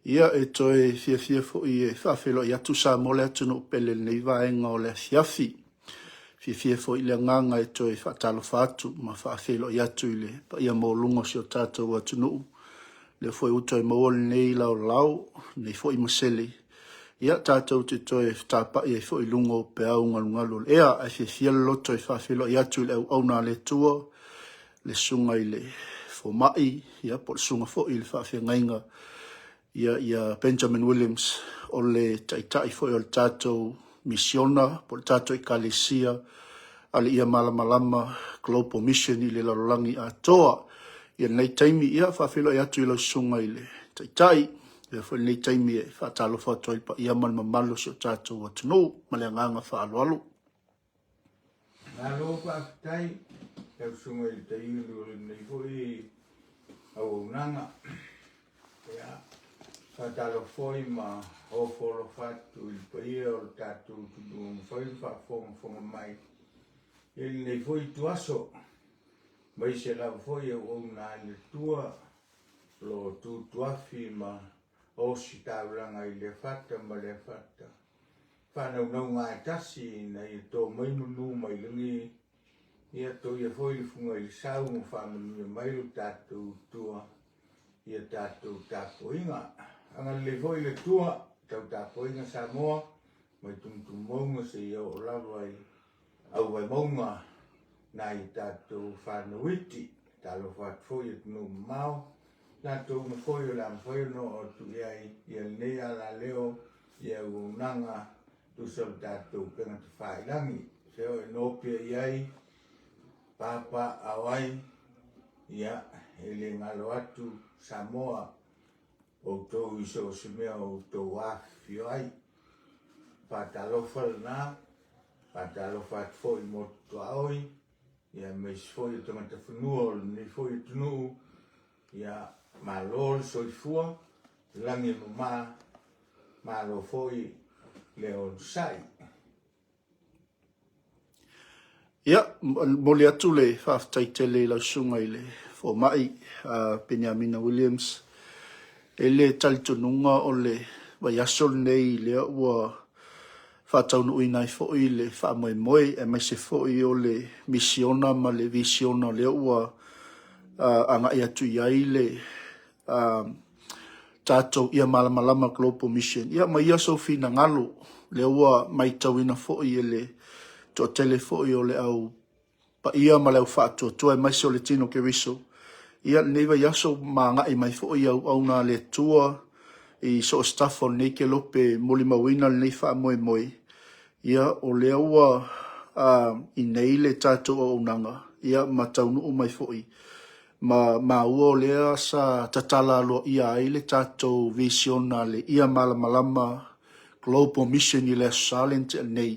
Ia e toe fia fo i e whawhelo i atu sa mole atu no pele nei vaenga o le fiafi. Fia fo i le nganga e toe whatalo whatu ma whawhelo i atu i le pa ia mo lungo si o tātou atu no. Le fo i uto i mawol nei lau lau, nei fo i maseli. Ia tātou te toe tāpa i e fo i lungo pe au ngalungalu. Ea ai fia loto i whawhelo i atu i le au na le tua, le sunga i le fo mai, ia po le sunga fo i le whawhia ngainga. Ia Benjamin Williams o le taitai foi o le tātou misiona, po le tātou i Kalesia, ale ia malamalama Global Mission i le larolangi a toa. Ia nei taimi ia whawhelo i atu i lau sunga i le taitai, ia foi nei taimi e whaatalo whātua i pa ia man mamalo si o tātou atu no, ma le nganga whaaloalo. Ngalo whaatai, tau sunga i te iru nei foi au nanga. Ia. Fatalo foi ma o folo fatu il paia o tatu tu foi fa fonga mai il nei foi tuaso mai se la foi o na le tua lo tu tuafi ma o si tauranga i le fata ma le fata fa no ngai tasi na i to mai nu mai lungi ia to ia foi funga i sau mo fa mai lu tatu tua ia tatu tapoinga anga le foi le tua tau tapoinga Samoa mai tumtumonga se ia o lava ai au ai maunga na i tatu whanuiti talo what foi et no mau na tu me foi o lam foi no o tu iai ia nei ala leo ia unanga tu sol tatu penga tu whailangi se o no pia iai papa awai ia ele ngalo atu Samoa o tō iso se mea o tō wāwhio ai. Pātalofa na, pātalofa at fōi mo tō aoi, ia meis fōi o tangata whanua o ni fōi o tunu, ia mālol soi fua, langi mo mālo fōi leo sai. Ia, mole atu le whawtaitele lau sunga i le fo mai, Benjamin Williams, e le talitununga o le waiasol nei le ua whātaunu uinai fo i le whaamoe moe e mai se fo i o le misiona ma le visiona le ua anga i atu iai le tātou ia malamalama Global Mission. Ia mai ia sofi na ngalo le ua mai tauina fo i le to tele fo i o le au pa ia ma le au whaatua tua e mai se o le tino ke riso. Ia neiva yaso manga i mai fo i au na le tua i so staff on nei ke lope moli mawina le nei wha moe moe. Ia o le ua i nei le tātou o unanga. Ia ma taunu o mai fo i. Ma ua o lea sa tatala alo ia ai le tātou visiona le ia malamalama Global Mission i le silent nei.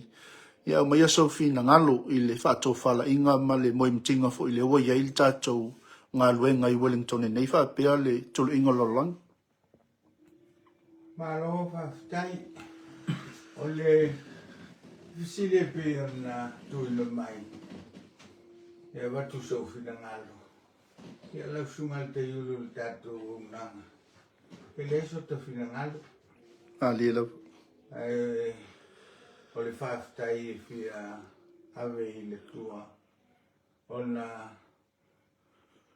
Ia ma yaso fi na ngalo i le whātou whala inga ma le moe mtinga fo i le ua ia i le tātou ngā luenga i Wellington e nei whapea le tulu ingo lolang. Malo whaftai o le visile pe na tuina mai. Ia watu sofi na ngalo. Ia lau sungal te yulu tatu nanga. E le so te fina ngalo. Lia lau. O le whaftai fia ave i le tua.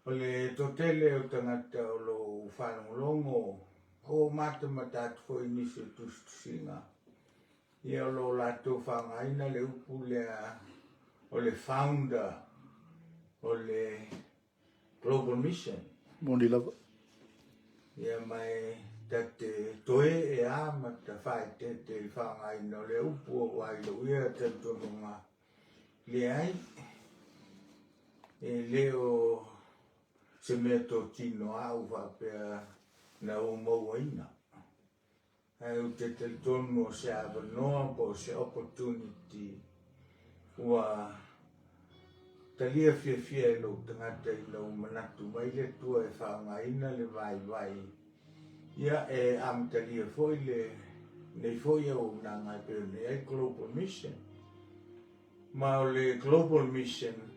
O le totele o tangata o lo whanongolongo o mata matatu fo inisi tusinga. Ia o lo lato whangaina le upu o le founder o le Global Mission. Moni lava. Ia mai tate toe e a mata whai te whangaina o le upu o wai lo ia te tonunga. Le ai e leo se mea tō tino au whapea na o mauaina. Ai o te tonu o se awanoa po se opportunity ua talia fia e lo tangata i lau manatu mai le tua e whaangaina le vai. Ia e am talia foi nei foi au nanga pe nei Global Mission. Ma o le Global Mission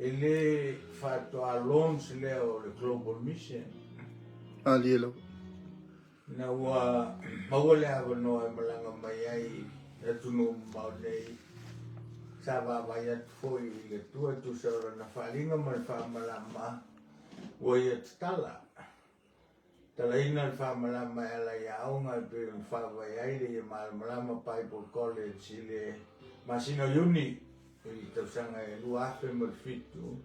e le whātua launch lea o le Global Mission Alielo. Na ua mawale awa noa malanga mai ai e tunu maunei sa vai at foi le tua tu sa na falinga ma fa malama ua ia tala ina fa malama ala ia nga pe fa vai ai le malama Bible College le masino uni i te sanga e luafe mal fitu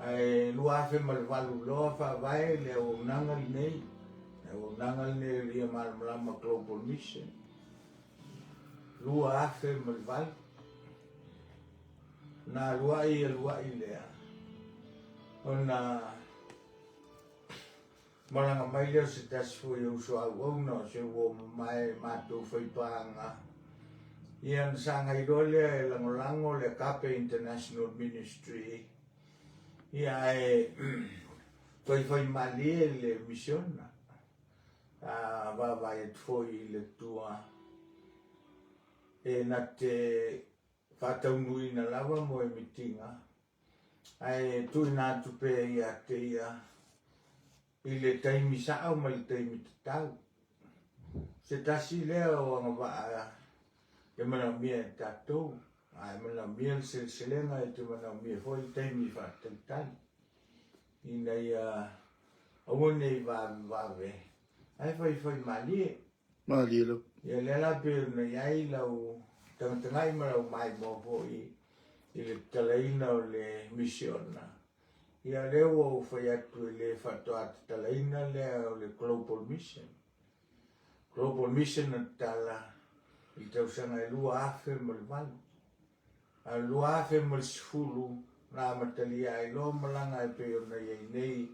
ai luafe mal valu loa fa vai le o nanga nei o nanga ne lia malama Global Mission lua afe malval na lua i lea ona malanga mai leo se tas foi o so au no se wo mai mato foi panga ian sanga i role langolango le Kape International Ministry ia e foi mali le missiona va vai foi le tua e na te whataunui na lawa mo e mitinga ai tu na tu pe ia te ia i le taimi sao ma le taimi tatau se tasi lea o anga waa e mana mia tatou ai mana mia se selenga e te mana mia foi taimi whatatani ina ia awane i vave ai foi mali Alielo. ia lela pe na iai lau tangai marau mai mo foi i le talaina o le misiona ia leo o fai atu le fatoa talaina le o le Global Mission na tala i tausanga e lua afe mo le valu a lua afe mo le sifulu na matalia ai lo malanga e pe ona iai nei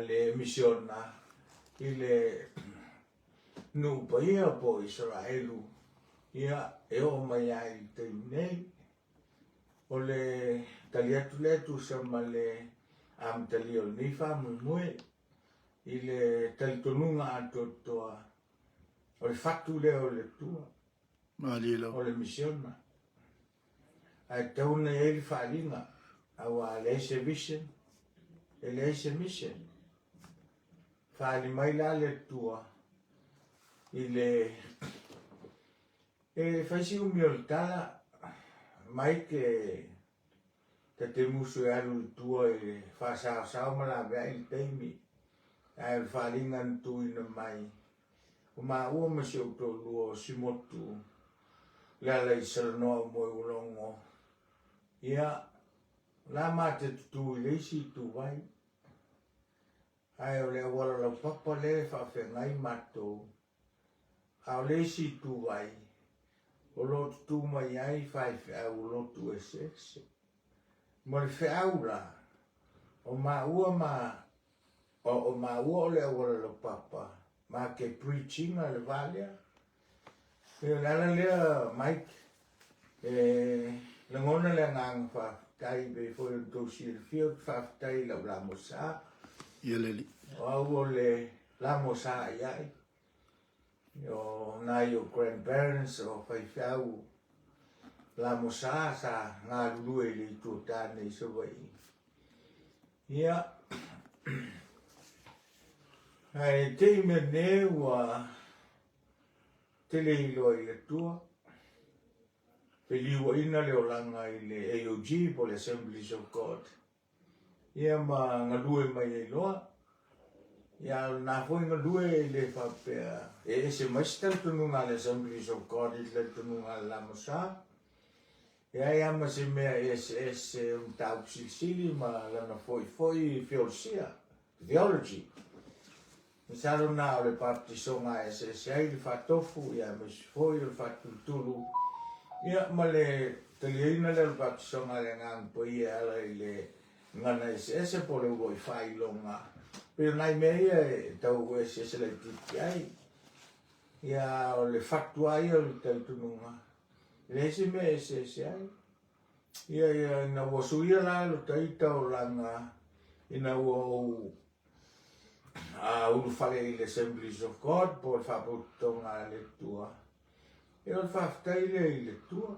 le misiona i le nupa ia po Israelu ia e o mai ai te nei o le taliatu letu sa ma le am talio ni fa mue i le talitonunga atotoa o le fatu le o le tua Alielo. o le misiona ai tauna e le whalinga awa le ese vision e le ese mission whali mai la le tua i le e faisi umi o tala mai ke te musu e alu tua e whasao ma la vea i teimi ai whalinga tu ina mai o ma ua ma se auto lua o simotu lala i salanoa mo e ulongo ia la ma te tutu i leisi tu vai ai o le wala lau papa le whawhengai matou a o leisi tu vai o lo tu mai ai fai au lo tu ese mo le feau la o ma ua o ma ua le wala lo papa ma ke preaching le valia e la Mike le ngona le ngang fa tai be fo to si le field fa tai la mosa Ieleli. o le la mosa ai o na yo grandparents o fai fiau la mosa sa nga lue le tu tane so vai ia ai te me ne wa te le ilo i le tua pe liwa ina le olanga i le AOG po le Assemblies of God ia ma nga lue mai e loa ia na foi nga lue le fa pe e se master tunu nga le Assemblies of God i le tunu nga la mosa ia ma se mea ese tau sili ma lana foi theologia theology misalo na o le baptisonga ese ai le fatofu ia ma se foi le fatutulu ia ma le taliina le baptisonga le ngang po ia le ngana ese po le voi fai longa pero nai meia tau ese le titi ai ia o le fatu ai o le taitununga le se me ese ai ia ina wasuia la lo taita o langa ina wo ulu fale i le Assemblies of God po whaputonga le tua e o whaftai le i le tua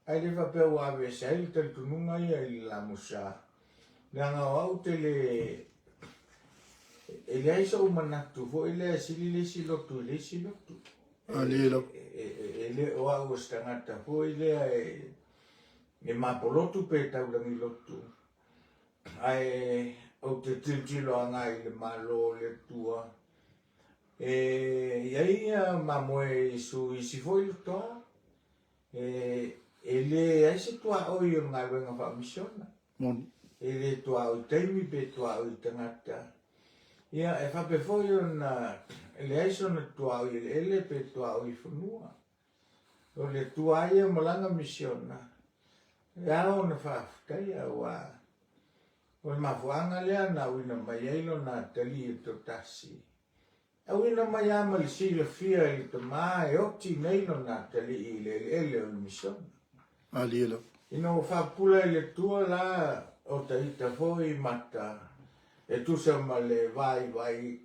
ai le whapea wawe se ai le taitununga ia i la musa nga au te le e Ele ai so manatu fo ele sili le silotu le silotu. Alilo. Ele o au stangata fo ele e mapolotu pe taulangi lotu. Ai o te tilo anga i le malo le tua. Ia mamoe su isi foi lutoa. Ele ai se tua o i ngai wenga wha misiona. Ele tua o teimi pe tua o tangata. Ia e whape foi na ele ai sona tua o ele pe tua o i whanua. O le tua ia malanga misiona. Ia o na whaftai a wa. O mafuanga lea na wina mai ailo na tali e to tasi. A wina mai ama le sila fia i to maa e oti neilo na tali i le ele o le misiona. Alilo. Ino whapula i le tua la o taita foi mata. E tu se ma le vai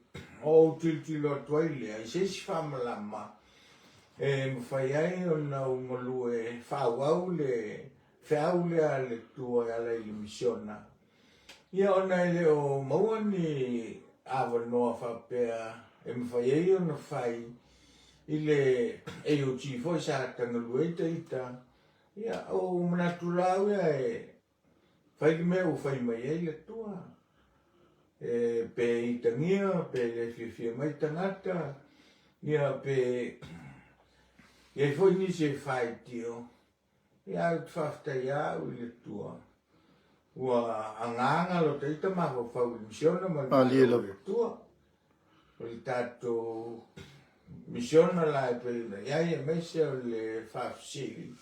o tiltilo toile ai se si whamalama. E mwhai ai o na umalu e whauau le a le tua ala i le misiona. Ia ona ele o maua ni awa noa whapea e mwhai ei o na whai i le e o tifo i sa tangalu e teita. Ia o manatulau e whai me o whai mai ei le tua. Pe i tangia, pe le whiwhia mai tangata. Ia pe e foi ni se whai tio. Ia au whaftai au i le tua. Ua anganga lo teita maho whau misiona ma le tua. O le tato misiona la e pe iai e meise o le whafsili.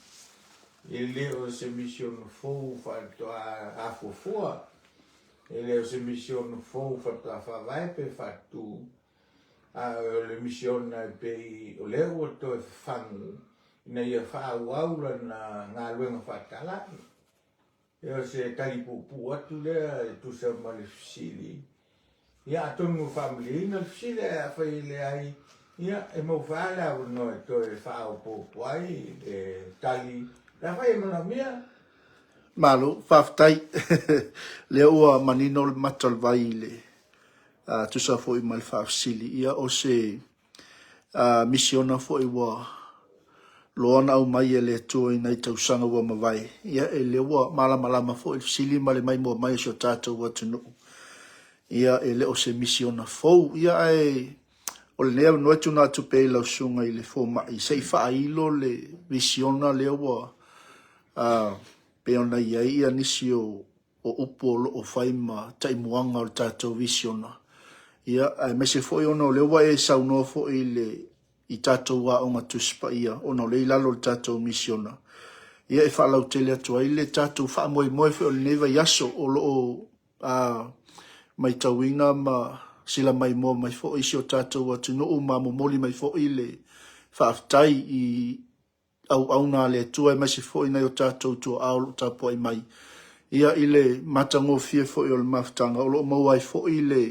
I le o se misiona fou whato a fufua. I le o se misiona fou whato a whawai pe whatu. O le misiona e pe o leo o to e whangu. Ina ia whauaura na ngā luenga whatalai. Ia se talipupu atu lea e tu se ma le fisili. Ia atonu whamilina le fisili a whai le ai. Ia e mau whaale au no e to e whao popo ai e tali. La whai e mana mea. Malo, whaftai. Lea ua manino le matalvai le. Tu sa fo i mal whafsili. Ia o se misiona fo i wa loana au mai e le tua i nei tausanga ua mawai. Ia e le ua malama fo i sili ma le mai mua mai so tātou wa tunu. Ia e le o se misiona fo. Ia e o le nea noe tuna atu pe lau sunga i le fo mai. Se i whailo le misiona le ua pe ona ia nisi o upo o whaima taimuanga o tātou visiona. Ia e mese fo i ona o le ua e saunoa fo i le i tātou wa o ngā tuspa ia, o nau lei lalo le tātou misiona. Ia e whaalau tele atua i le tātou wha moe whi o le neva yaso o loo mai tauina ma sila mai mo mai fo isi o tātou wa tino o ma momoli mai fo i le whaaftai i au nā le tua e masi fo i nei o tātou tua au tāpua i mai. Ia i le matango fie fo i o le maftanga, o loo mauai fo i le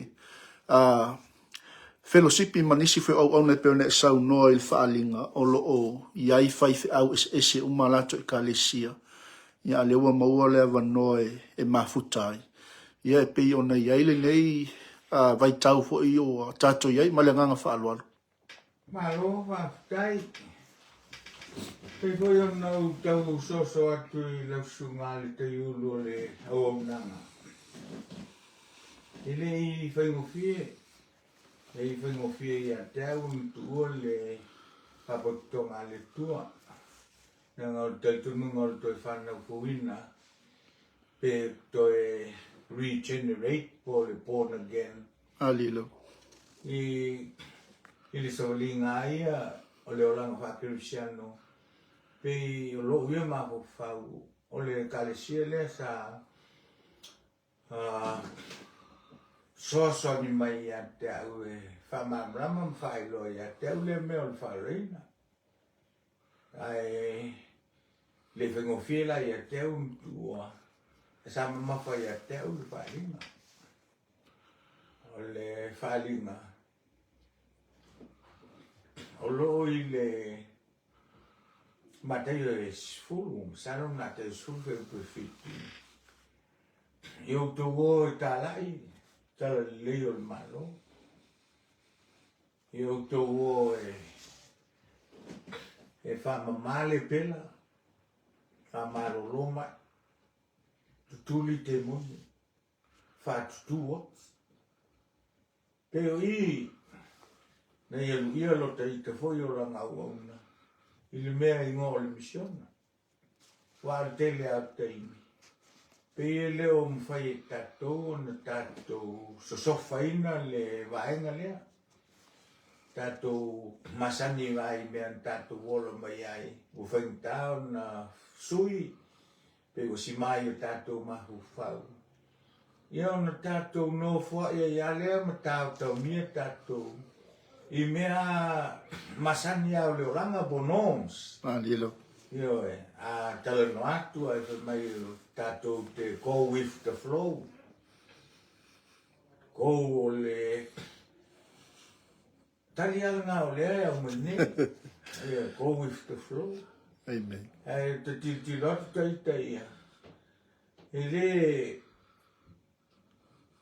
fellowshipi manisi fe au ne pe ne sau no il faalinga o lo o iai fai fe au ese umalato e kalesia ia le wa maua le va no e mafutai ia pe ona iai le nei vai tau fo i o tato iai malanga fa alwa malo va tai pe foi ona o tau so atu i la sunga le te ulu le o nanga ele i fai mo fie e i whaingo whia i a te au tua le papotonga le tua. Nā ngā o teitununga o toi whanau fuina pe toi regenerate po le born again. Alilo. I le sawalinga ia o le olanga whakirisiano pe o lo ia maho whau o le kalesia le sa soso ni mai a te au e whamamrama mwhailo i a te au le meo le whareina. Ai le whengofila i a te au mtua e sa mamafa i a te au le whareina. O le whareina. O lo i le mateo e sfuru, sano na te sfuru e prefiti. I o tu o i talai. Tala leo il malo, I o tō e whamamale pela, whamaroloma, tutuli te moni, whatutua. Peo I, nei alu ia lota I te foi o ranga uauna, I le mea I ngō le misiona. Wā tele au teimi. Pe e leo mwhai e tātou, na tātou sosofaina le vaenga lea. Tātou masani vai mea tātou wola mai ai. O whaingtao na sui, pe o si mai o tātou mahu whau. Ia na tātou no fua ia lea ma tātou mia tātou. I mea masani au leo ranga bonoms. Lilo. Ia a tala no atu ai mai tātou te go with the flow. Go o le tali alanga o lea au mene. Go with the flow. Amen. Te tiloti taita ia.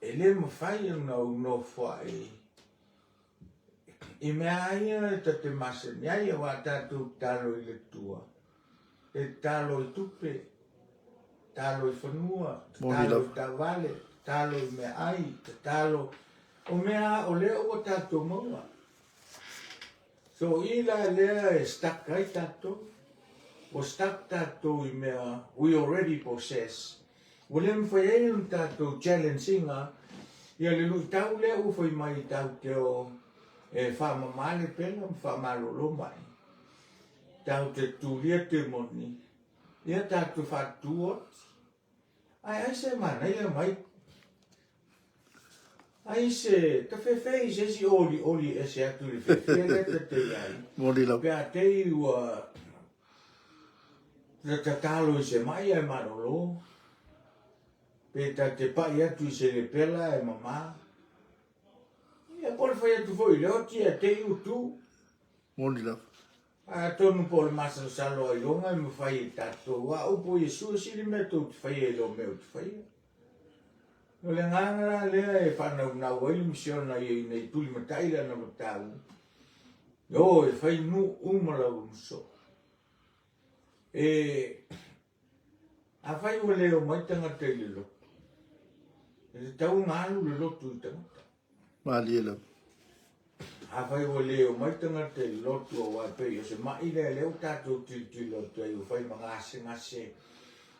Ele mawhai au no whai. I mea ia te masani ai wa tātou talo I le tua. E talo I tupe, talo I whanua, talo I tawale, talo I mea ai, talo o mea o leo o tātou maua. So I la lea e stuck ai tātou, o stuck tātou I mea we already possess. O lea mwhai e un tātou challenginga, ia le lui tau lea u whai mai tau te o e whamamale pela, whamalolo mai. Tau te tulia te moni. Ia tātou whatuot. Ai se mana ia mai. Ai se, ta whewhei se si oli e se atu le whewhei le te ai. Moni lau. Pea te ua ta talo I se mai ai marolo. Pe ta te pai atu I se le pela e mama. Ia pole whai atu foi leo tia te utu. Moni lau. A tonu po le masa salo ai longa I mwhai I tātou. Wa upo Yesu siri me tō te whai e lo meo te whai. No le ngangara lea e whanau na waili misiona I nei tuli mataila na matau. Yo e whai nu umala umso. A whai ua leo mai tangata I le lo. E te tau ngalu le lotu I tangata. Mali lau. A whai ua leo mai tangata I lotu o waipe. O se mai leo tātou tili lotu ai o whai mga ngase.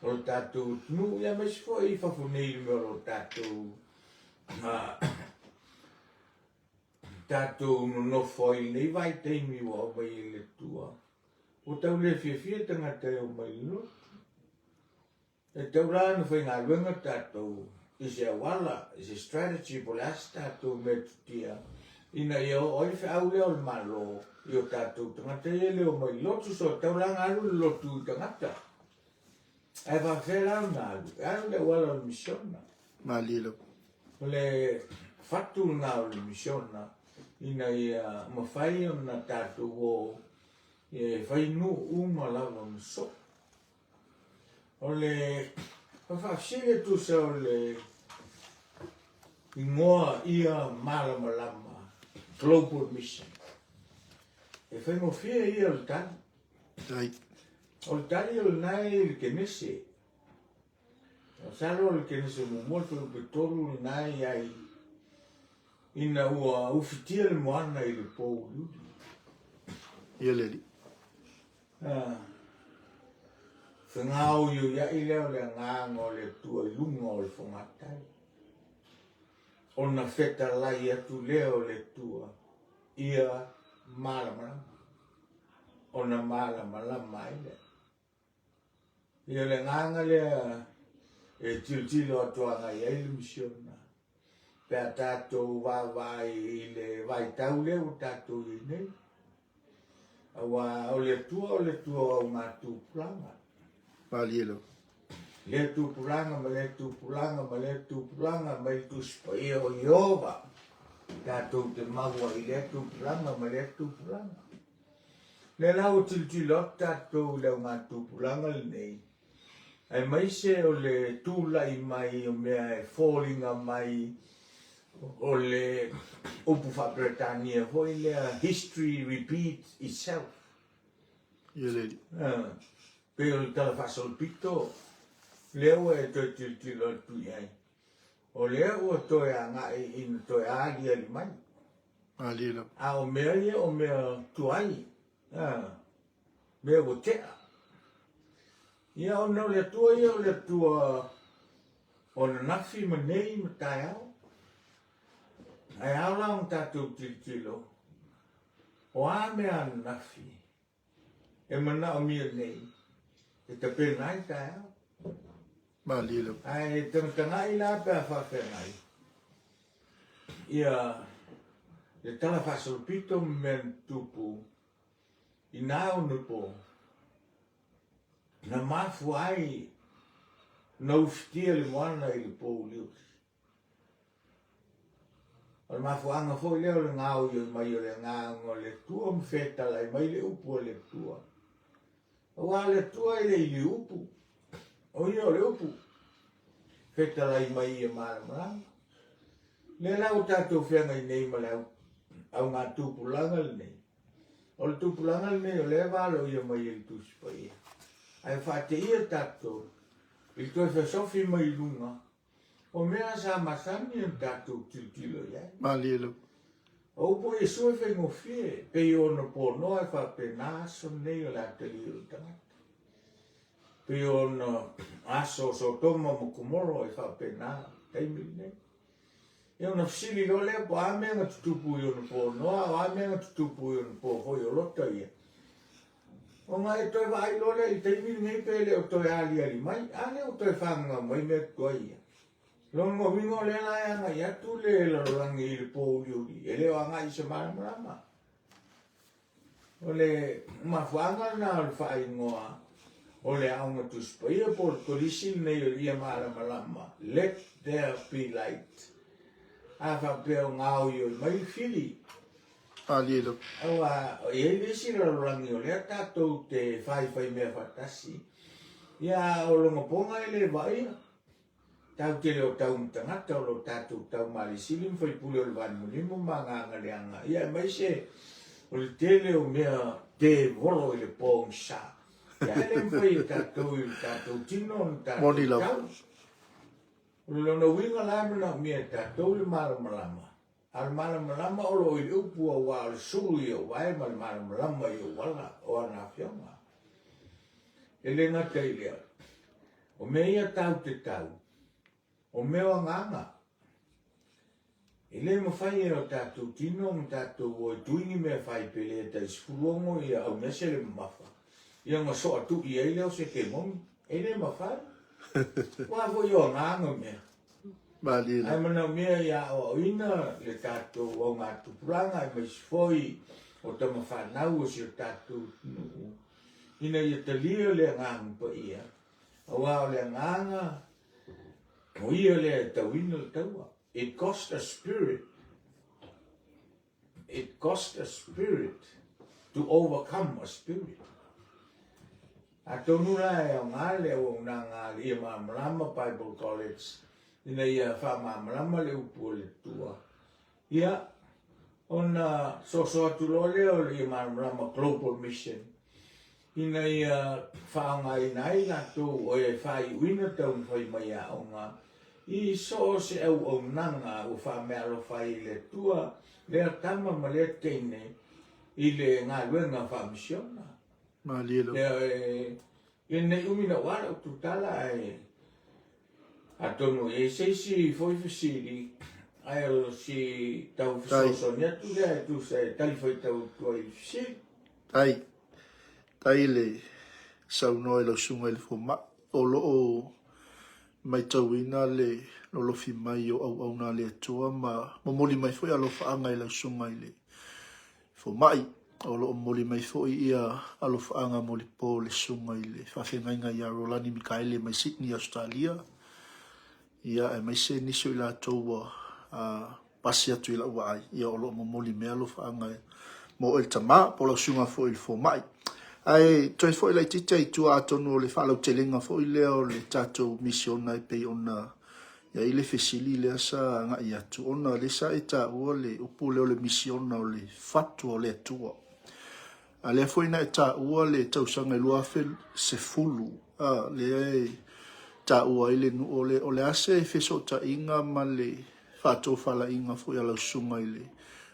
O tātou nu ia mai sifo I whawhunei me o tātou. Tātou no whai nei vai teimi wa o mai le tua. O tau le fia tangata o mai lo. E tau rāna whai ngā luenga tātou. I se awala, I se strategy po le as tātou me tutia. Ina ia oi whaau leo le malo. I o tātou tangata e leo mai lotu so tau ranga alu le lotu tangata. E va whera alu. Alu le wala le misiona. Mali lau. Le fatu ngā o le misiona. Ina ia mawhai o na tātou o e whai nu uma lava mso. O le whawhasile tu sa o le ingoa ia malama lama. Global mission. E whai mo fia ia o le tani. Ai. O le tani o le nai le kenese. O salo o le kenese mo moto o petolu le nai ai. Ina ua ufitia le moana I le pou ludi. Ia leli. Whengau iu ia I leo le ngāngo le tua lunga o le whangatai. O na wheta lai atu leo le tua. Ia malamalama. O na malamalama I le. Ia le ngānga lea e tilo atua ngai ai le misiona. Pea tātou wāwai I le vai tau leo tātou I nei. Awa o le tua o mātu pulanga. Mali lau. Le tu pulanga ma le tu pulanga ma le tu spaia o Iova. Tātou te maua I le tu pulanga ma le tu pulanga. Le lau tiltilot tātou leo ngā tu pulanga le nei. Ai mai se o le tūlai mai o mea e fōringa mai o le upu Britania foi le history repeats itself. Ia le. Pero tala fasol pito leo e to tilo tu ai. O leo to e anga in to ali ali mai. Ali la. A o mea tu ai. Mea o te. Ia o no le tua o na nafi manei matai au. Ai au la un tatu tilo. O a mea nafi. E mana o mia nei. E te penai tai au. Ali la. Ai tangai la pe fa penai. Ia le tala fasol pito men tupu. Inau nupo. Na mafu ai na uftia le moana i le pou lius. O le mafu anga fo leo le ngau i mai o le ngau le tua mwheta lai mai le upu o le tua. O wa le tua i le i le upu. O i o le upu. Feta lai mai i mara maranga. Le lau tatou whianga i nei ma lau. Au ngā tūpulanga le nei. O le tūpulanga le nei o le walo i mai i le tusipa ia. Ai whate ia tatou. I toi whasofi mai lunga. O mea sa masani en tatou tilo iai. Ali la. O po e sue whengo fie. Pe i ono po noa e whape naso nei o la te lio tangata. Pe i ono aso so toma mo kumoro e whape na teimili nei. E ona fsili lo lea po amenga tutupu i ono po noa. O amenga tutupu i ono po hoi o lota ia. O nga e toi vai lole i teimili nei pele o toi ali mai. Ale o toi whanga mai me toi ia. Longo wingo le la anga ia tu le langi i le pou liuri. E leo anga i se marama. O le mawhanga na o le whai ngoa. O le aunga tuspa ia po kolisi nei o lia marama. Let there be light. A whapeo ngau i o mai fili. Ali la. Awa, e lisi la rangi o lea tatou te whai mea whatasi. Ia o longa ponga e le vai. Tau te leo tau mtangata o lo tatou tau marisili mwhai pule o le vanmunimu manganga leanga. Ia mai se o le tele o mea te volo i le pong sa. Ia ele mwhai tatou i tatou tino o tatou Moni la. tau. O le lona winga lamina mea tatou le malamalama. Al malamalama o lo i upu a wa al suri o wae mal malamalama i o wala o ana fionga. Ele ngata i lea. O mea tau te tau. O mea nganga. Ele mo fai e o tatou tino mo tatou o tuingi mea fai pele ta isfurongo i au mese le mafa. Ia nga so atu i eile o se ke mongi. Ele ma fai. Wa vo i o nganga mea. Ali la. Ai mana mea ia o ina le tatou o ngā tupuranga i mai sifoi o tama whanau o si o tatou nuu. Ina ia talia le nganga pa ia. Awa o le nganga. O ia le tauina le taua. It cost a spirit. It cost a spirit to overcome a spirit. A tonu la e o ngale o nga ngale ia Mamalama Bible College. Ina ia wha Mamalama le upu le tua. Ia ona so atu lole o le ia Mamalama Global Mission. Ina ia wha ngai nai nato o e whai uina tau mwhai mai a o ngā. I so se au nanga o wha mea lo whai le tua. Lea tama ma lea teine i le ngā luenga wha misiona. Ali la. Lea e nei umina wala o tutala e atono e seisi foi fasili ai o si tau fisoso niatu lea e tu se tali foi tau tua i fasili. Tai le sau noe lo sunga i le fuma. O lo o mai tauina le lolofi mai o au na le atua ma momoli mai foi alo whaanga i la sunga i le fumai. O lo moli mai foi ia alo whaanga moli po le sunga i le whawhengainga i a Rolani Mikaele mai Sydney, Australia. Ia e mai se niso i la toua pasi atu i la ua ai. Ia o lo momoli mea alo whaanga mo el tama po la sunga foi i le fumai. Ai toi foi lai tita i tua atonu o le whalau telenga foi leo le tatou misiona i pei ona Ia ile fesili le asa nga ia tu ona le sa ita o le upu le misiona o le fatu o le tua. A le foi na ita o le tausanga lua fel se fulu. Le ta ua ile nu o le ase feso ta inga ma le fatu fala inga foi ala sunga ile.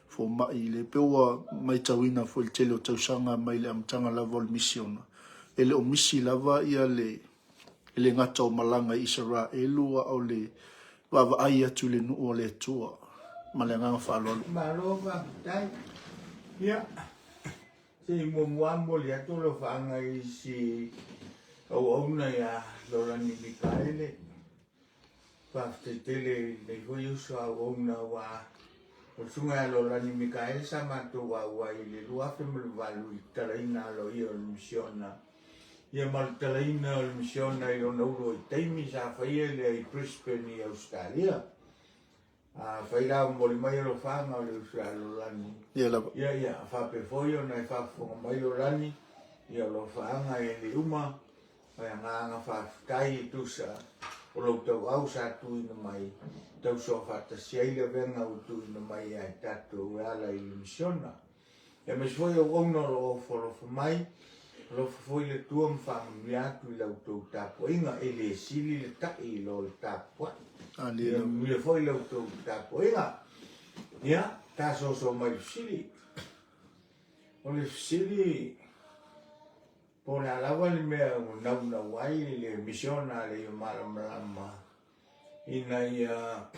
Fo mai le peua mai tawina foi le tele o tausanga mai le amtanga lava o le misiona. Ele o misi lava ia le ngata o malanga Isra elua o le Wava ai atu le nuu o le tua. Ma le nganga whaalolo. Ma lo va tai. Ya. Si mo le atu lo whaanga i si au auna ya Lorani Mikaele. Whaftetele le hui uso au auna wa o sunga ya Lorani Mikaele sa mato wa i le luafe mluvalu i taraina lo i o misiona. Ia maltalaina o misiona i o nauro i teimi sa whaia le i Brisbane i Australia. Whaira o mori mai o whanga o le Australolani. Ia, whape foi o nei whafonga mai o rani. Ia lo whanga e le uma. Ia nganga whaftai i tusa. O lo tau au sa tuina mai. Tau so whatasiaila venga o tuina mai ai tatu o ala i misiona. Ia mes foi o ono lo ofo mai. Lo foi le tua mfamia tu la auto tapo inga ele sili le tai lo tapo Ale le foi le auto tapo inga ya ta so mai sili o le sili por la lava le me na wai le misiona le malama ina ya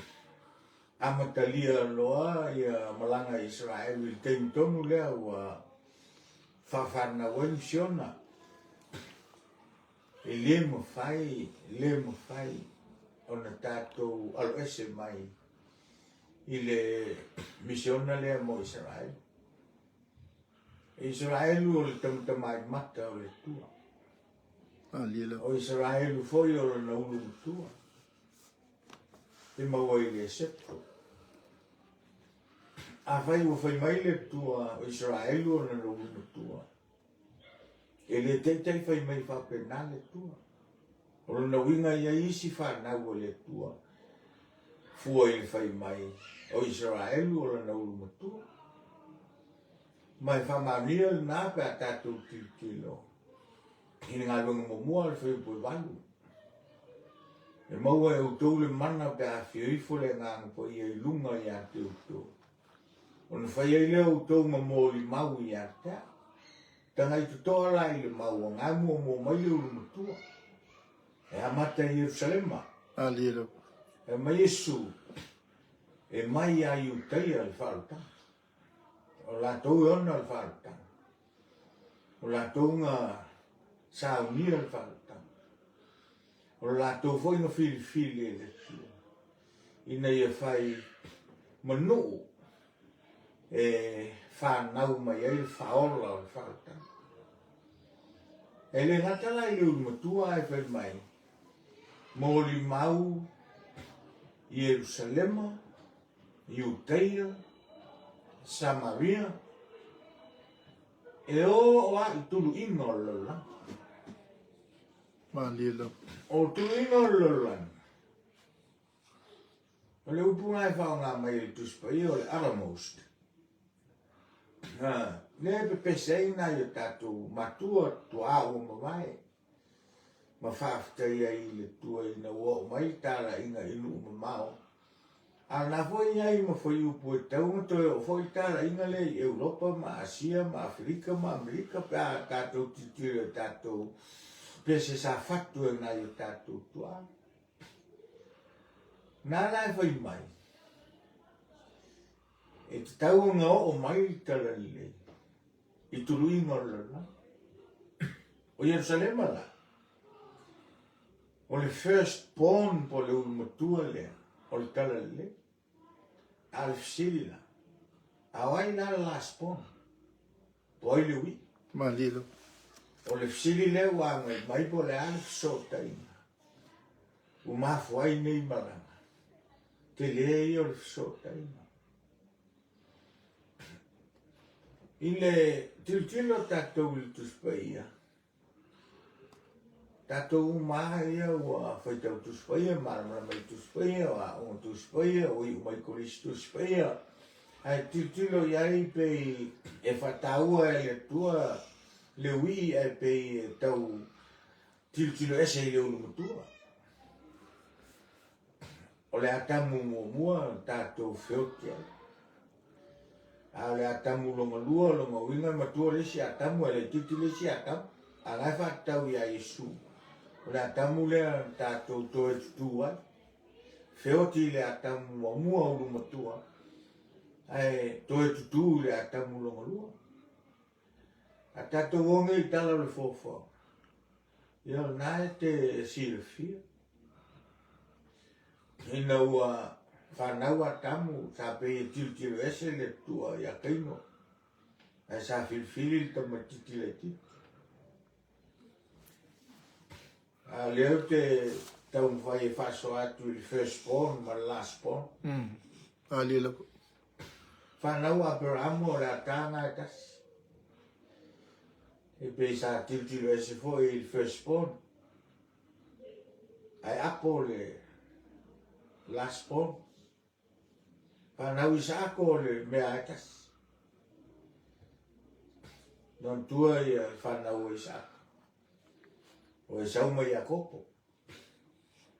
amatalia loa ya malanga Israel il tentonu le wa Fafana wensiona le mo fai ona tato alo ese mai ile misiona le mo Israel o le tamai mata o le tua o Israel foi o na ulu tua e mau le septo a fai o fai mai le tua o Israel o na ulu tua ele tentei fai mai fa penale tua o na winga ia isi fa na o le tua foi fai mai o Israel o na ulu tua mai fa maria na pa tatu kilo ina ngalung mo mo fai po valu e mau e o tole mana pa fioi fole nga po ia lunga ia tu on fai ele o tau mo li mau ia ta tanga i tutoa lai le mau nga mo mai le ulu tua e amata i Jerusalema alilo e mai Yesu e mai a iutai al falta o la tau ona al falta o la tau nga sa uni al falta o la tau foi no fili le tua ina ia fai manu e whanau mai ai whaola o whata. E le ngatala i leu matua e whai mai. Mōli mau, Jerusalema, Iuteia, Samaria, e o a i tulu inga o lola. Malilo. O tulu inga o lola. O le upuna e whaonga mai i tuspai o le Aramost. Ne pe pesei na yo tatu matua tua o mai ma fafta ia i le tua i na o mai tala inga inu mau a na foi ai ma foi u po tau to foi tala inga le Europa ma Asia ma Afrika ma Amerika pa tatu titira tatu pese sa fatu na yo tatu tua na la foi mai e te tau ngā o mai tala le. I tulu inga o la. O Jerusalema la. O le first born po le ulmatua le. O le tala le. Al fsili la. A wai na last born. Po ai le ui. Malilo. O le fsili le wanga mai po le alf sota inga. U mafu ai nei maranga. Te le i o le sota inga. I le tiltilo tatou i tuspaia. tatou maia ua whaitau tuspaia, marama mai tuspaia, o tuspaia, o iu mai koris tuspaia. Ai tilo iai pei e whataua e le tua le ui e pei tau tilo ese i le ulu matua. O le atamu mua tatou whiotia. A le atamu longa winga matua le si atamu e le titile si atamu. A ngai whatau ia Yesu. O le atamu le tatou toe tutua. Whioti le atamu mua ulu matua. Ai toe tutu le atamu longa. A tatou onge i tala le fofo. Ia nai te silfia. Ina ua whanau atamu sa pe tilo ese le tua ia kaino. Ai sa filfili ta matiti le ti. A leo te tau mwhai e whaso atu i first born ma last born. A lila. Whanau Abraham o le atanga e tasi. E pe sa tilo ese fo i first born. Ai apo le last born. Whanau Isako le mea e tasi. Non tua i whanau Isako. O e sauma Iakopo.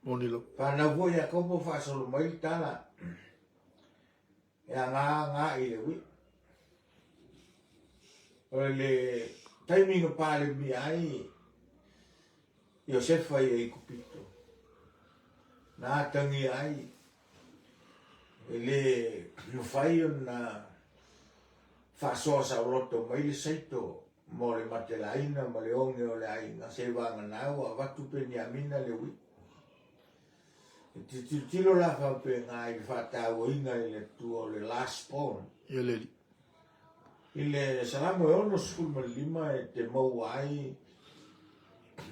Monilo. Whanau po Iakopo whasolo mai tala. E a ngā i le wi. O le taiminga pāle mi ai. Iosefa i e kupito. Nā tangi ai. E le nuwhai o na whasoa sa roto mai le saito. Mo le matelaina, mo le onge o le ainga. Se wanga nau a watu pe ni amina le wi. Tilo la whape ngā i whatau inga i le tua le last born. Ia leli. I le salamo e ono skulma lima e te mau ai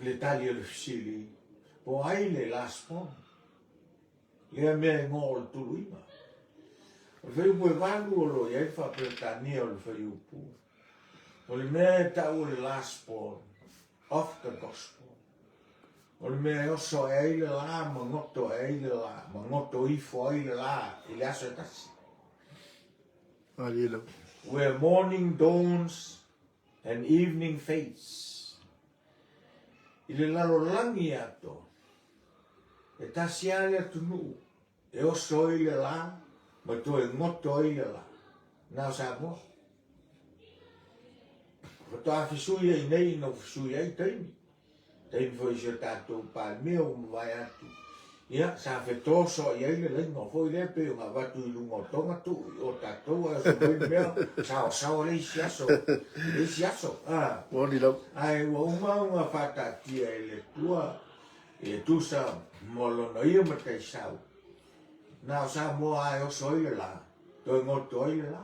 le tali o le fisili. Po ai le last born. Lea mea ngō o le tulu inga. O le whaiupu e walu o lo iai whape tania o le whaiupu. O le mea tau le last born of the gospel. O le mea oso e aile la, ma ngoto e aile la, ma ngoto ifo aile la, i le aso e tasi. A lila. Where morning dawns and evening fades. I le lalo langi ato. E tasi ale atu nuu. E oso aile la, ma to e ngoto aile la. Nau sa mo. Fato a fisui ai nei no fisui ai taimi. Taimi foi se tatou palmea o mwai atu. Ia, sa fetoso i ai le lengo. Foi le pe unga watu i lungo tonga tu. O tatou a so moi mea. Sao le isi aso. Le isi aso. Monilo. Ai ua unga whatatia i le tua. E tusa molono ia matai sau. Nau sa mo ai oso i le la. Toi ngoto i le la.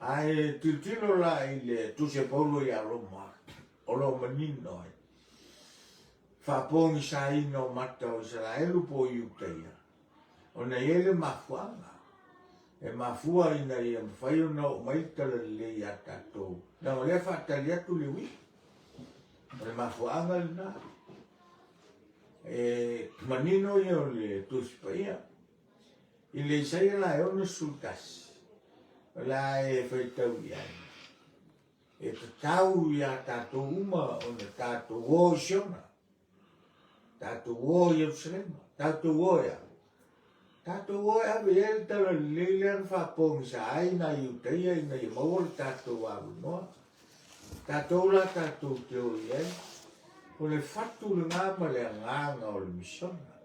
Ai tilo la i le tuse polo i a Roma. O lo manino ai. Whapongi sa ino mata o Israelu po i uteia. O na ele mafuanga. E mafua ina i am whai ona o maitala le i a tatou. Na o le whatali atu le wi. O le mafuanga le na. E manino i o le tuspaia. I le isaia la e ona sultasi. La e whaitau i ai. E tatau i a tatou uma o na tatou o siona. Tatou o Yerusalema. Tatou o ia. Tatou o ia me ele tala lelean whapongi sa aina i uteia ina i maua le tatou awu noa. Tatou la tatou te o i ai. O le whatu le ngāma le nganga o le misiona.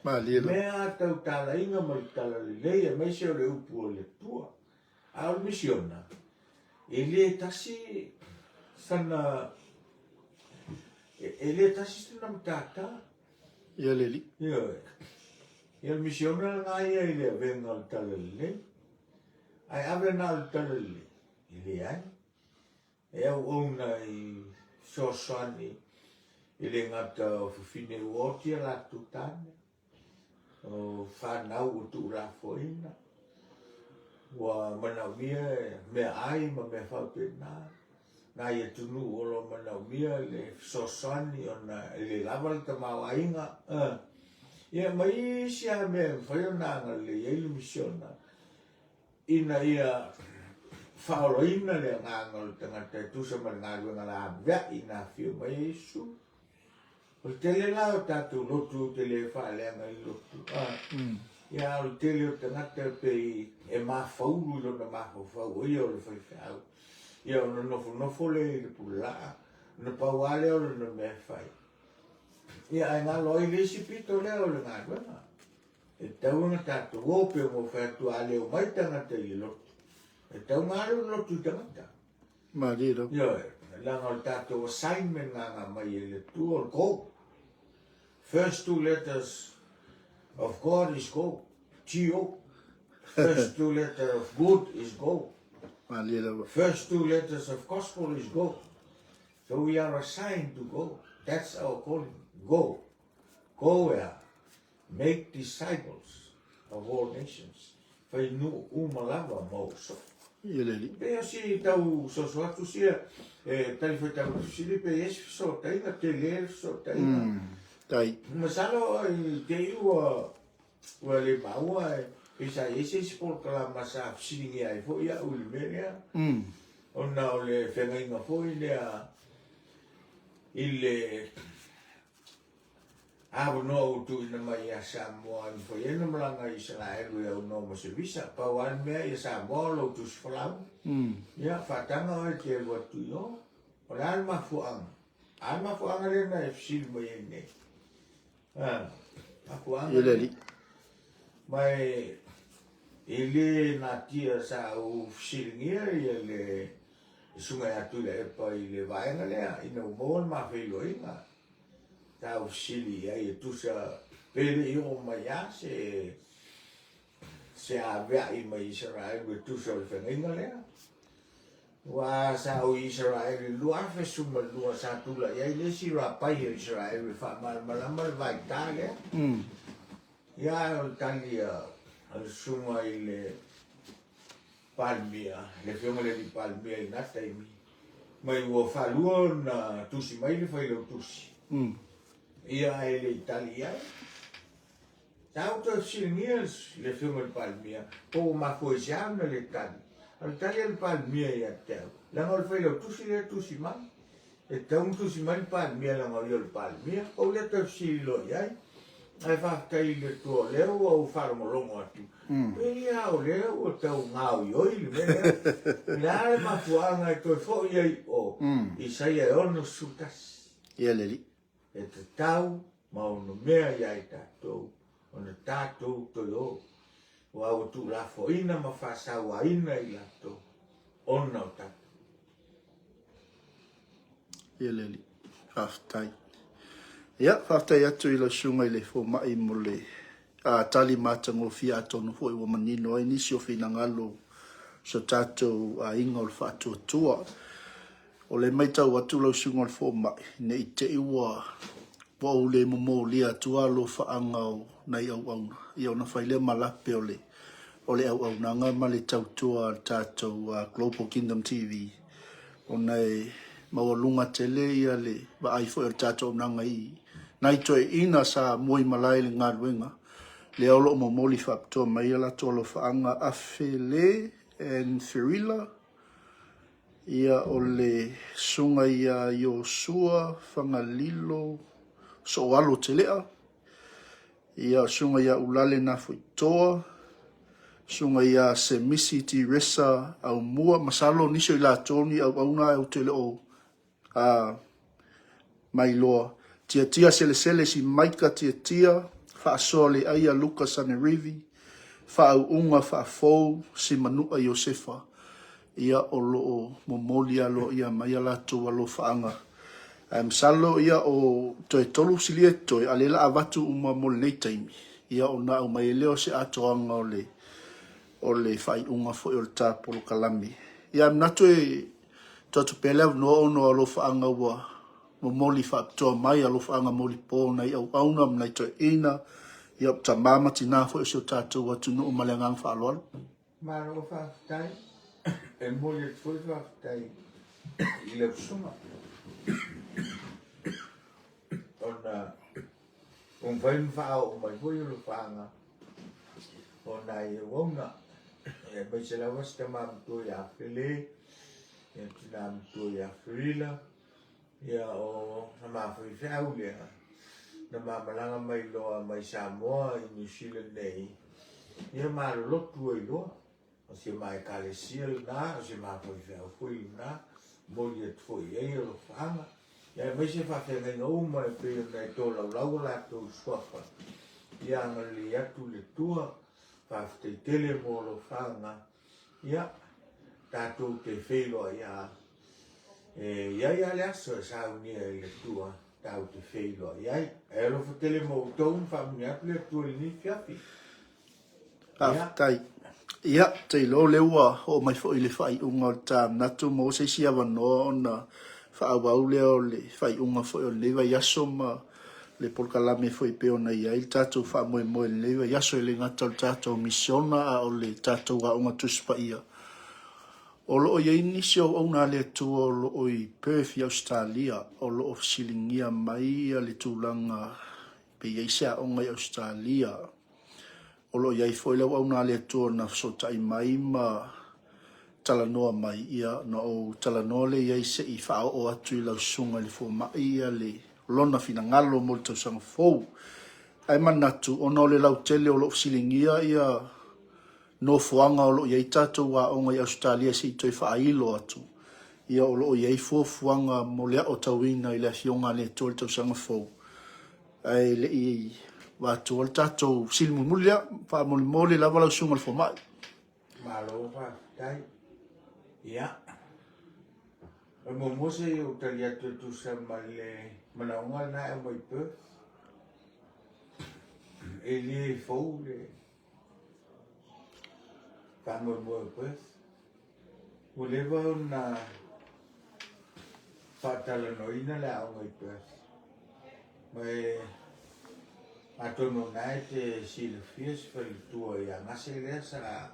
Ma lila. Mea tau tala inga ma le tala lelei mai se o le upu o le tua. A o le misiona. E le tasi sana... E le tasi sana mtata. Ia leli. Ia e. Ia misiona nga ia i le venga le tala lelei. Ai ave na le tala lelei. I le ai. E au ona i sosani. I le ngata o fufine uotia la tutane. O whanau o tu la foina. Wa manawia mea ai ma mea whapena. na ia tunu o lo mana mia le sosani ona le lava le tamawainga ia mai sia me fai ona le ele misiona ina ia faoloina le nganga le tangata tusa ma nganga ngala vea ina fio mai Yesu o tele la o tatu lotu tele fa le ngai lotu ia o tele o tangata pe e ma faulu lo na ma fau ia o le fai fau ia o no fole le pula no pauale o no me fai ia ai nga loi le sipito le o le nganga e tau na tatu o pe mo fa tu ale o mai tangata i lotu e tau ngare o lotu tangata Mariro. ia la ngol tatu assignment nganga mai le tu o go. First two letters of God is go. G-O. First two letters of good is go. Mariro. First two letters of gospel is go. So we are assigned to go. That's our calling. Go. Go where? Make disciples of all nations. Fai nu umalava mauso. Ieleli. Pe si tau sosoatu sia tali fai tau sili pe yes so taina tele so taina. Tai. Masalo ai te ua le maua e sa ese por kala masa silingi ai fo ia ulmeria. Ona o le whengainga fo ile Abu no tu ina mai a Samoa i fo ena malanga Israel o no mo se visa pa wan me i Samoa lo tu sfalau. Ya fatanga o te watu yo. Ora ma fu ang. Alma fu ang le na fsil mo yene. Aku ang. Ieleli. Mai ele na tia sa o fsil ngia ele sunga atu le pa ile vai ngale ina mo ma fe lo ina. Tau sili ai tu sa pele yo maya se avea i mai Israel we tu sa fenga le wa sa o Israel lu afe suma lu sa tu la ia le si ra pa Israel we fa mal vai tale ya talia al suma ile palmia le fiume di palmia in ataimi mai wo fa lu na tu si mai le fa lo tu si ia ele Italia. Tau to sinias le fiume Palmia. Po ma foi jamna le tali. Al tali al Palmia ia tau. La ngol fai lo tu si mai. E tau tu si mai Palmia la ngol il Palmia. O le tau si lo iai. Ai fa kai le to leo o faro mo longo atu. Ia o leo o tau ngau ioi le mene. La ma fuanga e to fo iai o. Isaia ono sutas. Ieleli. E te tau mau no mea iai tātou, o na tātou to yo, o au tu la fo ina ma whasau a ina i lato, ona o tātou. Ieleli. Whaftai. Ia, whaftai atu i la sunga i le fo mai mo le tali mātango fia atonu fo i wa manino ai nisi o whina ngalo so tātou a inga o le whaatua tua. O le mai tau atu lau sunga le fo mai, ne i te iwa wa o le momo lia tua lo whaangau nei au auna. I au na whaile malape o le au auna nga ma le tau tua tātou Global Kingdom TV. O nei maua lunga tele ia le wa aifo e tātou nanga i. Nai toi ina sa moi malai le ngā ruenga. Le au lo momo li whaptoa mai ala toa lo whaanga Afele and Ferila. Ia o le sunga ia Yosua whangalilo so alo te lea. Ia sunga ia ulale na fuitoa. Sunga ia se misi ti resa au mua masalo niso i la toni au auna au te leo mai loa. Tia sele si maika tia whaasoa le aia Luka Sanerivi. Whaau unga whaafou si manua Josefa. Ia o loo momolia lo ia mai ala tua lo whaanga. Salo ia o toi tolu silie toi alela avatu uma mo nei taimi. Ia o na o mai leo se atoanga o le whai unga fo i o le tāpolo kalami. Ia mnato e tatu peleau no ono a lo whaanga ua momoli whaaptoa mai a lo whaanga moli pōna i au auna mnai toi ina. Ia ta mama tina fo i o tātou atu no umalengang whaaloalo. Maro whaatai. E mole tui whaatai. i le sunga. Ona fain whao mai hui ulu whaanga. Ona i wonga. E mai se lawa sta mamtu ya while. E tina mamtu ya whirila. Ia o na mawhi whiau lea. Na mamalanga mai loa mai Samoa i New Zealand nei. Ia malolotu ai loa. O se mai kalesia na, o se mawhi whiau hui na. Moli e tfoi e ulu whaanga. Ia mai se whawhenga uma e pēr nei tō lau la tō swafa. Ia ngali atu le tua, whawhtei tele mō lo whanga. Ia, tātou te wheloa ia. Ia le aso e saunia e le tua, tātou te wheloa iai. E alofa tele mō tōun whamuni atu le tua li ni whiapi. Tai. Ia, te lo leua o mai fo i le whai unga tā natu mō se si awa noa ona whaawau leo le whai unga fo i o lewa yaso ma le polkalame fo i peo na ia il tātou wha moe moe lewa yaso i le ngata o tātou misiona a o le tātou wa unga tuspa ia. O loo ia inisi o una le tua o loo i Perth i Australia o loo silingia mai ia le tūlanga pe iaisa onga i Australia. O lo iai foi lau au nā lea tua na so tai mai ma talanoa mai ia na o talanoa le iai se i whao o atu i lau sunga le fo mai ia le lona fina ngalo mo le tausanga fou. Ai manatu o no le lau tele o lo silingia ia no fuanga o lo iai tātou wa onga i Australia se i toi whailo atu. Ia o lo iai fuanga mo lea o tauina i le fionga le tua le tausanga fou. Ai le i watu o tātou silimu mulia, wha mole lava lau sunga le fomai. Malo wha, tai. Ia. O mo mose o tali atu tu sa male manaunga na e mai Perth. E li fau le whango mo e Perth. O lewa na whatala noina le au mai Perth. Mai atono nai te sila fies fai tua ia ngase lea sa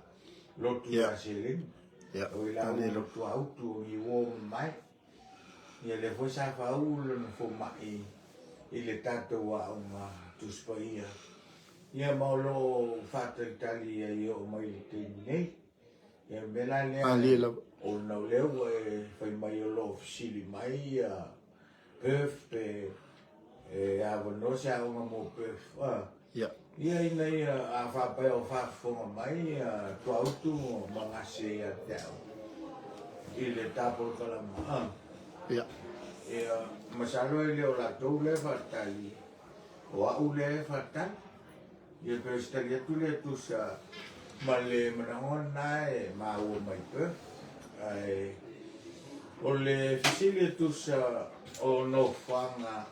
lotu a selin. O ila o lotu autu i uo mai. Ia le fo sa whau lana fo mai i le tātou a unga tuspa ia. Ia maolo whata itali ia i o mai le teni nei. Ia mela lea o nau leo e whai mai o lo fisili mai ia Perth pe e ava no se a unga mo Perth. Ia ina ia a whapai o whafonga mai a tua autu o mangase ia teo. I le tāpolo kalama. Ia masalo e leo la tau le whatali. O au le whatali. Ia peristari atu le atu sa ma le manangon na e ma ua mai Perth. O le fisili atu sa o no whanga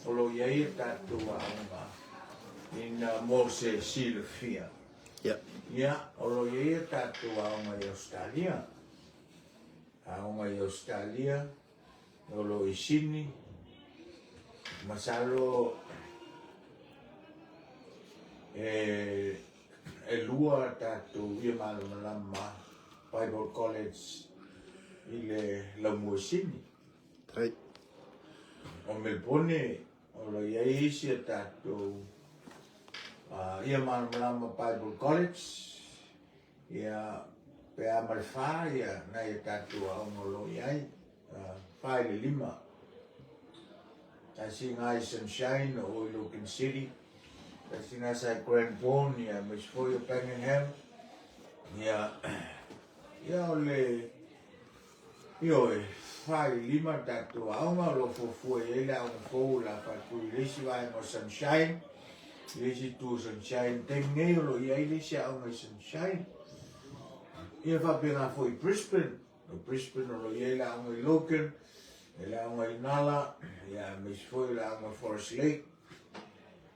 o lo iai e tātou a unga ina mo se sila fia. Ia, o lo iai e tātou a unga i Australia. A unga i Australia, o lo i Sydney. Masalo e lua tātou ia malama Bible College i le laumua Sydney. O Melbourne, o lo iai isi a tātou ia malama Bible College, ia pe amalwha ia na ia tātou a ongolo iai, whai le 5. Tasi ngā i Sunshine o Logan City, tasi ngā sa Cranbourne ia Misfoi o Pakenham, ia o le io e fai 5 tātou aunga lo fofua e le aunga fou la whakui lesi vai mo Sunshine, lesi tu Sunshine, tengei o lo iai lesi aunga i Sunshine. Ia whapenga foi Brisbane, o Brisbane o lo iai le aunga i Logan, le aunga i Nala, ia Misfoi le aunga Forest Lake,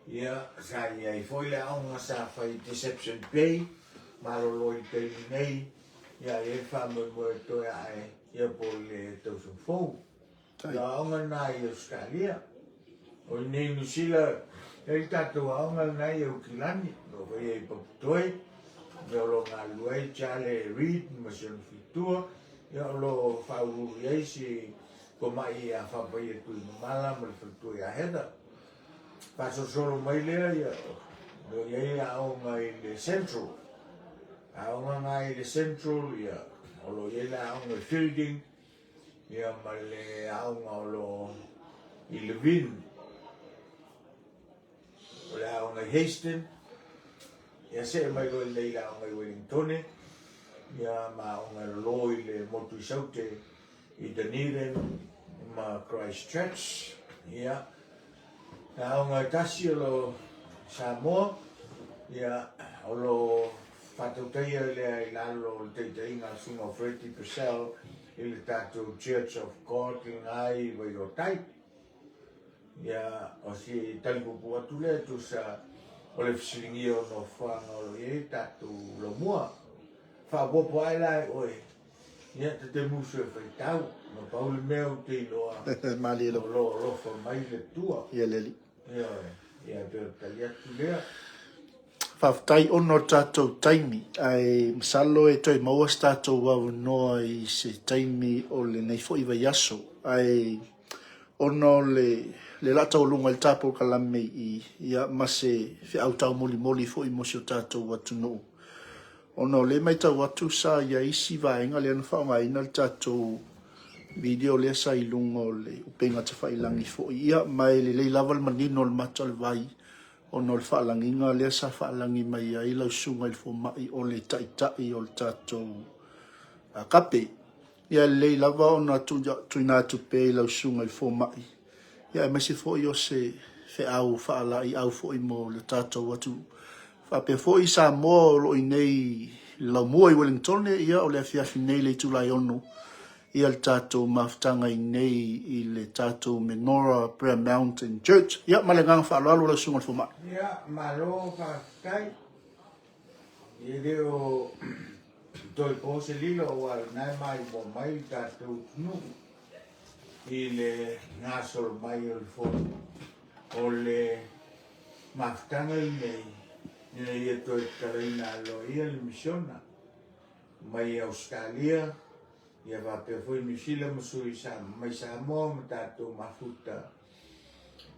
ia sa iai foi le aunga sa whai Deception Bay, malolo i teini nei, ia e whamu mo e toi ae, ia po le tausung fou. Ia aunga nā i Australia. O nei New Zealand, e tātou aunga nā i Ukilani. No vai e Paputoi, me olo ngā luai Charlie Reid, Masion Fitua, ia lo whauru iei si ko mai a whapai e tui mala ma le tui a heda. Pasosoro mai lea ia lo iei a onga i le Central. A onga nga i le Central ia o lo iei la onga i Fielding ia ma le a onga o lo i Levin. O le a onga i Hastings. Ia se mai lo i leila onga i Wellington. Ia ma onga lo i le motu i saute i Dunedin ma Christchurch. Ia na onga i tasi o lo Samoa. Ia o lo whatauteia lea i lalo o le teiteinga sunga o Freddie Purcell i le tātou Church of God i ngai vai o tai. Ia o si talipupu atu lea tu sa o le fisilingi o no whanga o lo e tātou lo mua. Whapopo ai lai oe. Ia te musu e whaitau. No paule mea o te iloa. Mali lo. Lo mai le tua. Ia leli. Ia pera tali atu lea. Whaftai ono tātou taimi, ai masalo e toi maua tātou wau noa i se taimi o le nei fo iwa yaso, ai ono le latau lunga il tāpou kalame i ia mase whi au tau moli moli fo i mosi o tātou watu no. Ono le mai tau watu sa ia isi vaenga le anu whaonga ina le tātou video le sa i lunga o le upenga te whailangi fo i ia mai le laval manino le mata le vai. Ono le whaalanginga lea sa whaalangi mai ai lau sunga il mai o le taitai o le tātou kape. Ia lei lava ona tuina tupe lau sunga il mai. Ia mesi fo i o se fe au whaalai au fo i mo le tātou watu. Whape fo i sa mo lo i nei lau mua i Wellington ia o le afiafi nei le tulai ono. Ia le tātou maftanga i nei i le tātou Menora Prayer Mountain Church. Ia malenganga whaaloalo lau sunga il mai. Ia malo whaktai. I reo toi pose lilo o al nai mai mo mai tātou tunu. I le ngasol mai o le fonu. O le maftanga i nei. Ia ia toi karaina alo ia le misiona. Mai Australia. Ia va pe foi misila masui sa mai sa mo tātou mafuta.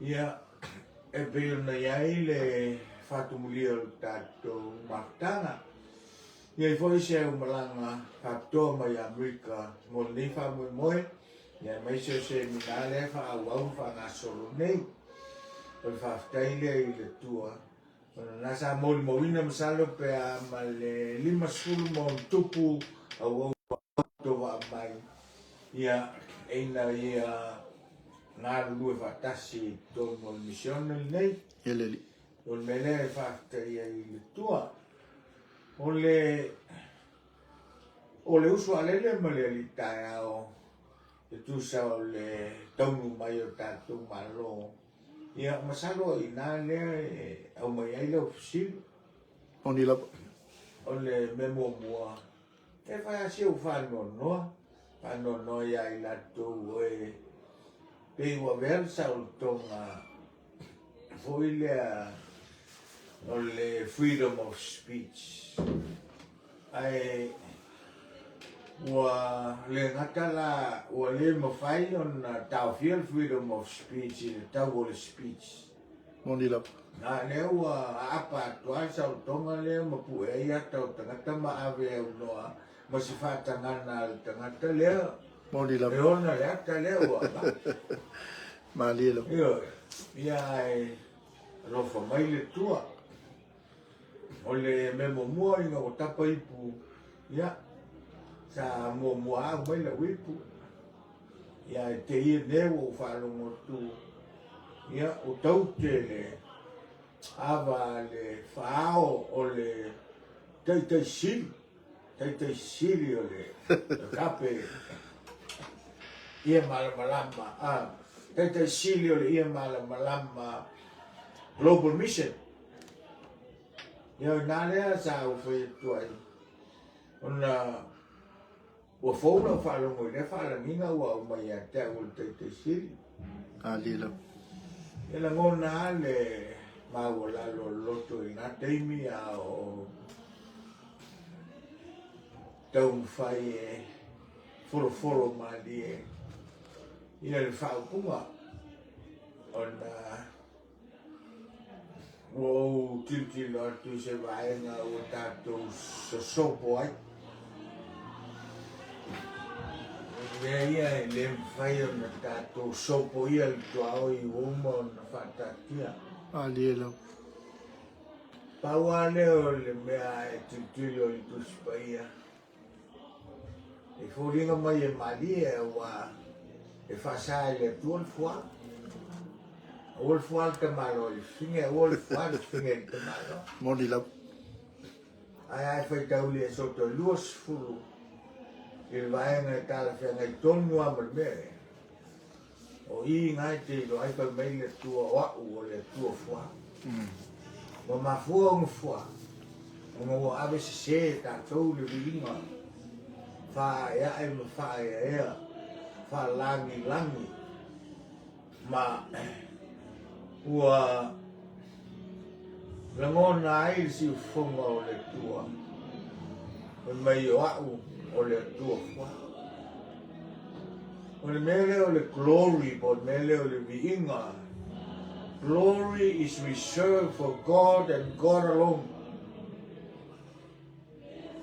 Ia e peo na iai le whatumulia o tātou maftanga. Ia i foi se au malanga whaptoa mai Amerika mo nei whamui moe. Ia mai se minale wha au whangasolo nei. O le whaftai lea i le tua. Nasa moli mawina masalo pe a ma le 5 skulu mo tupu au towa mai. Ia eina ia ngā lue whatasi tō mo misional nei. Ia leli. O mele e whaftai ai le tua. O le usua lele ma le alitai ao. E tusa o le taunu mai o tātou malo. Ia masalo i nā lea au mai ai lau fisilu. Oni la. O le memo mua. E whai asi o whanonoa. Whanonoa ia i latou e pei ua versa o tonga foi lea o le freedom of speech. Ai ua le ngata la ua le mawhai o na tau fia freedom of speech i le tau o le speech. Oni la. Nā lea ua apa atua sa o tonga lea mapu e ia tau tangata ma ave au noa. Ma si whātangana al tangata lea. Oni la. E ona lea ta lea ua. Mali la. Ia e rofa mai le tua. O le memo mua inga o tapa ipu. Ia. Sa mua au mai la wipu. Ia e te ia newo o whalongo tu. Ia o tau te le. Ava le whaao o le teitai sili. Teitai sili o le kape. Ia malamalama. Teitai sili o le ia malamalama Global Mission. Ia nā lea sa u whai tuai. Ona ua whaula o whalongo i le whalanginga ua o mai a te o le teitai sili. Lila. Ia la ngona le maua lalo loto i ngā teimi a o tau mwhai e folo mali e ia le whaupunga o na o tiltilo atu se vaenga o tātou sosopo ai. Ia e le mwhai o na tātou sopo ia le tuao I uma o na whatatia. Aliela. Paua leo le mea e tiltilo I tuspa ia. E fōringa mai e mali e wa e whasai le tuol fua. Ol fua te malo I finge ol fua finge te malo. Moni la. Ai whai tauli e soto luas furu. Il vaenga e tala whianga I tonu amar mere. O I ngai te ilo ai whai mei le tua wau o le tua fua. Ma mafua o mafua. O mo ave se tātou le vilinga. Wha ea e ma wha ea. Wha langi langi. Ma ua langona ai si ufonga o le tua. O mai o au o le tua fua. O le mele o le glory, o le mele o le viinga. Glory is reserved for God and God alone.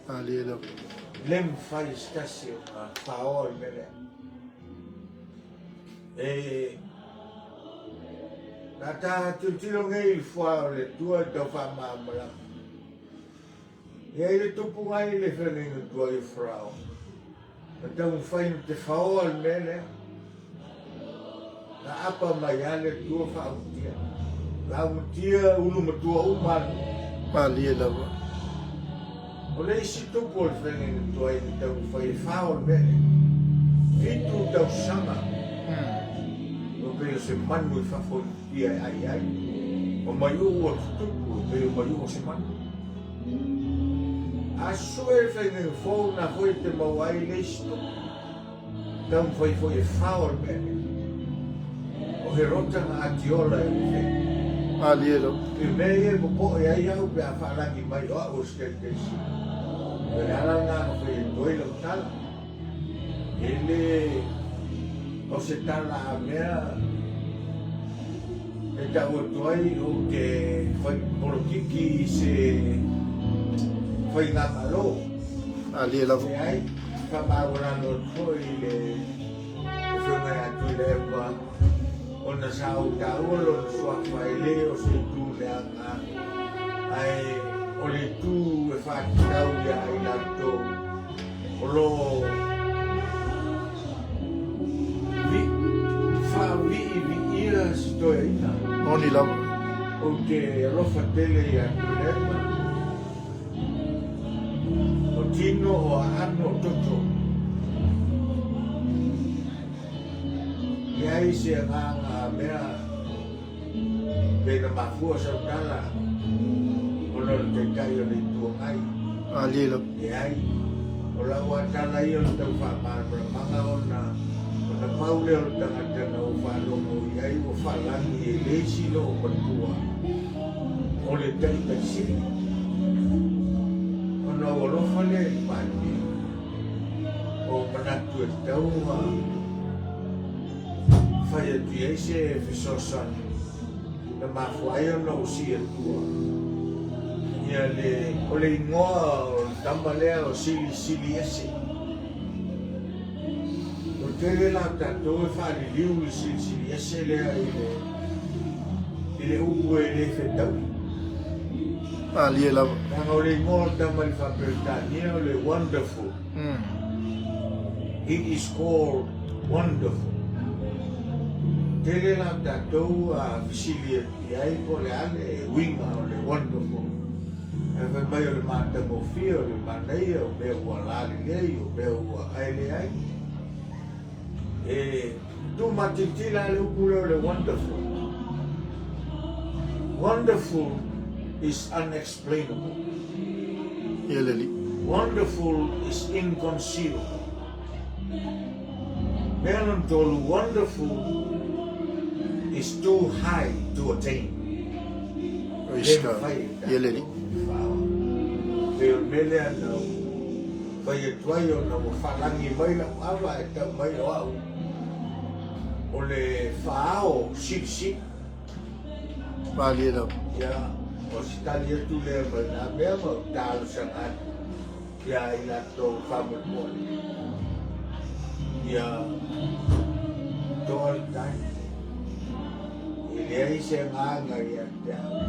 Aliela. Lem fai stasi o nga whao o mele. Nata tilo ngei fua o le tua tau wha maamala. Ia le tupu ngai le whenenga tua I frao. Nata un whainu te whao o mele. Na apa mai ale tua whautia. Whautia ulu matua umanu. Aliela. O le isi tupu o le whenenga tua I tau whao o mele. Fitu tau sama. Pero se manu I whafon ia ai. O mai o tupu, pero mai o se manu. A sue whenenga fōu na hoi te mawai leisto. Tau whai e whao o mele. O he rota na atiola e whenenga. Aliela. E mei e popo e ai au pe a wharangi mai o a o stetesi. E ala ngā whai e toila o tala. Ele o se tala a mea e tau atuai o te whai politiki I se whai ngā malo. Aliela. E ai, whamāwarano toi le whungai atu le ewa o na sao tāualo na sua whai le o se tū le anga. Ai, o le tū e whātitau le ai lato. O lo Moni la. O te rofa tele I atulepa. O tino o ano toto. Ia I se nganga mea pena mafua sa utala. O no te kai o le tuangai. Aliela. Ia I. O la watala I o le tau whamara manga o na na paule o tangata na o whalongo I ai o whalangi e leisi no o matua o le taita siri. O na o lofa le pati o manatu e taua whai atu I se e whisosan na mafuai o na o si atua. Ia le o le ingoa o tamalea o sili ese. Tele la tātou e whāri liu le sili ese lea I le upu e le whetau. Aliela. Nanga o le ingoa tamari whaperetania o le wonderful. It is called wonderful. Tele la tātou a visili e ai po le ale e winga o le wonderful. E whai mai o le māta mofia o le manei o mea ua lali lei o mea ua aile ai. Tu matitila le upule le wonderful. Wonderful is unexplainable. Ieleli. Wonderful is inconceivable. Meron tolu wonderful is too high to attain. Iska. Ieleli. Pero mele anau vai tuai o na whalangi mai la awa e tau mai o au. O le whaao sip. Pali lau. Ia, o si tali atu lea mai nā mea mau tālu sangat. Ia i lato whamukoni. Ia, toa i tai. I lea i se nganga ia te au.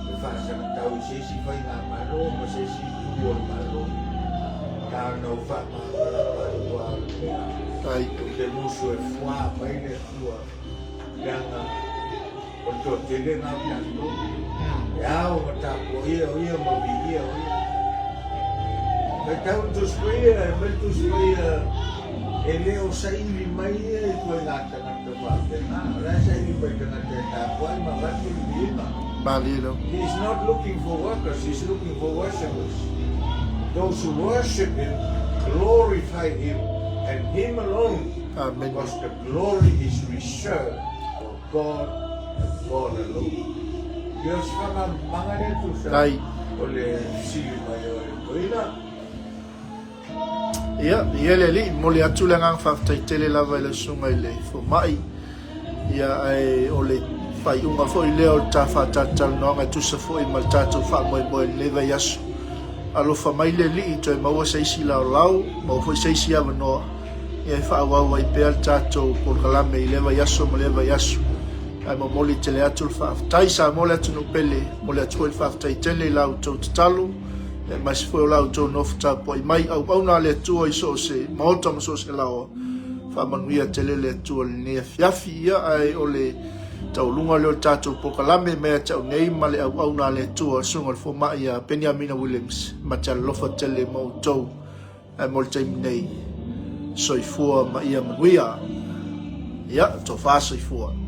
E whaasanga tau i sesi whai ngā maro, ma sesi tui o maro. Tānau whamamara parua o mea. Tai. O te musu e fua mai le tua. Leanga, o tō tele ngā pianto. E au ma tāpo ia o ia ma vihia o ia. Mai tau tuspuia, mai tuspuia. E leo saili mai ia i tue ngā tangata whapena. Rai saili mai tangata e tāpo ai ma watu i vihima. Pali lau. He's not looking for workers, he's looking for worshippers. Those who worship him, glorify him, and him alone. Amen. Because the glory is reserved for God and God alone. Dios whanga mangare tu sa Tai. o le sili mai o e koina. Ia le li mo le atu le ngang whaftaitele lava i le sunga i le fo mai. Ia ai o le whai unga fo i leo ta whatatal noanga tusa fo i maltatu wha moe lewa yasu. Alofa mai le li i toi maua seisi lau lau, mau fo seisi awa noa. Ia i wha awawa i pēr tātou por kalame i lewa yasu ma lewa yasu. Ai mo moli tele atu le whaftai sa mole atu no pele, mole atu i whaftai tele lau tau tatalu. E mai se foi o lau tau nofta po i mai au auna le atua i so se maota ma so se lao. Whamanuia tele le atua le nea fiafi ia ai o le tau lunga leo tātou po kalame mea tau nei ma le au auna le atua sunga le foma ia Benjamina Williams ma tia lofa tele mautou ai mo le taimi nei soifua ma ia manuia ia to fa soifua.